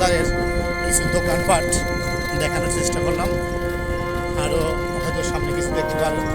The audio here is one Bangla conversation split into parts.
বাজারের কিছু দোকানপাট দেখানোর চেষ্টা করলাম। আরও হয়তো সামনে কিছু দেখতে পারলাম।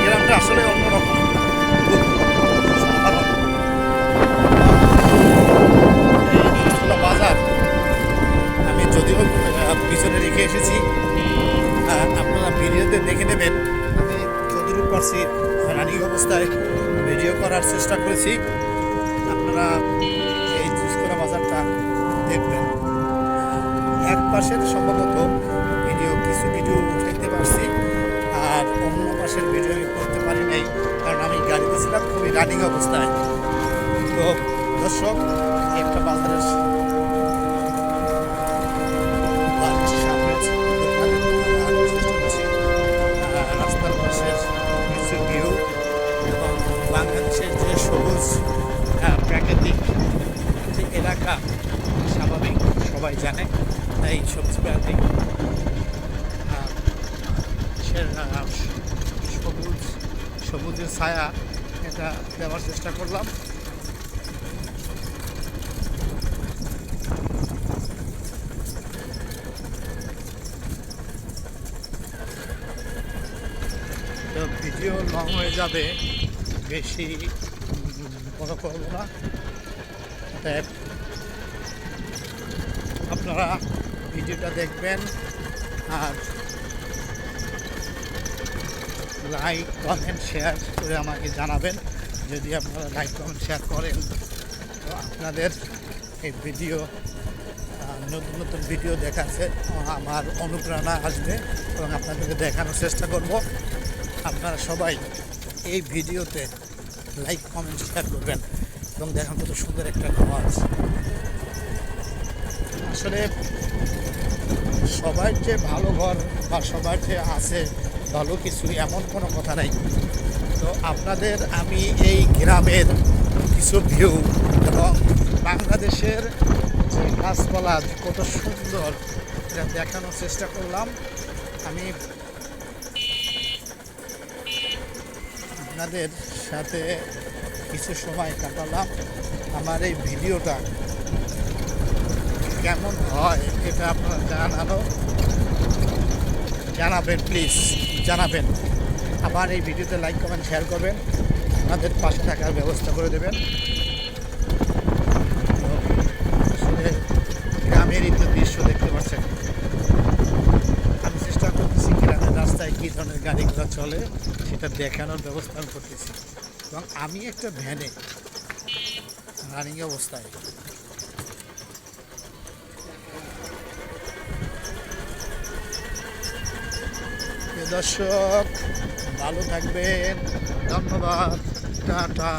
গ্রামটা আসলে অন্যরকম, খুব সাধারণ। এই বাজার আমি যদিও পিছনে রেখে এসেছি, আপনারা ভিডিওতে দেখে নেবেন। আমি যতটুকু পারছি রানিং অবস্থায় ভিডিও করার চেষ্টা করেছি। আপনারা এই জুসকরা বাজারটা দেখবেন। এক পাশের সম্ভবত ভিডিও কিছু ভিডিও উঠাইতে পারছি, আর অন্য পাশের ভিডিও আমি করতে পারি নাই, কারণ আমি গাড়িতে ছিলাম খুবই রানিং অবস্থায়। তো দর্শক, একটা বাজারের রাস্তার পাশের কিছু ভিউ এবং বাংলাদেশের যে সবুজ প্রাকৃতিক যে এলাকা, স্বাভাবিক সবাই জানে, তাই সবুজ প্রাকৃতিক সবুজের ছায়া এটা দেওয়ার চেষ্টা করলাম। তো ভিডিও লং হয়ে যাবে, বেশি বড় করবো না। আপনারা ভিডিওটা দেখবেন আর লাইক কমেন্ট শেয়ার করে আমাকে জানাবেন। যদি আপনারা লাইক কমেন্ট শেয়ার করেন তো আপনাদের এই ভিডিও, নতুন নতুন ভিডিও দেখাচ্ছে আমার অনুপ্রেরণা আসবে এবং আপনাদেরকে দেখানোর চেষ্টা করব। আপনারা সবাই এই ভিডিওতে লাইক কমেন্ট শেয়ার করবেন এবং দেখেন কত সুন্দর একটা আওয়াজ। আসলে সবার যে ভালো ঘর বা সবার যে আছে ভালো কিছু, এমন কোনো কথা নাই। তো আপনাদের আমি এই গ্রামের কিছু ভিউ এবং বাংলাদেশের যে গাছপালা কত সুন্দর এটা দেখানোর চেষ্টা করলাম। আমি আপনাদের সাথে কিছু সময় কাটালাম। আমার এই ভিডিওটা কেমন হয় এটা আপনারা জানাবেন, প্লিজ জানাবেন। আমার এই ভিডিওতে লাইক কমেন্ট শেয়ার করবেন, আপনাদের পাশে থাকার ব্যবস্থা করে দেবেন। আসলে গ্রামেরই তো দৃশ্য দেখতে পাচ্ছেন। আমি চেষ্টা করতেছি গ্রামের রাস্তায় কী ধরনের গাড়ি ঘোড়া চলে সেটা দেখানোর ব্যবস্থা করতেছি, এবং আমি একটা ভ্যানে রানিং অবস্থায়। দর্শক ভালো থাকবেন, ধন্যবাদ, টাটা।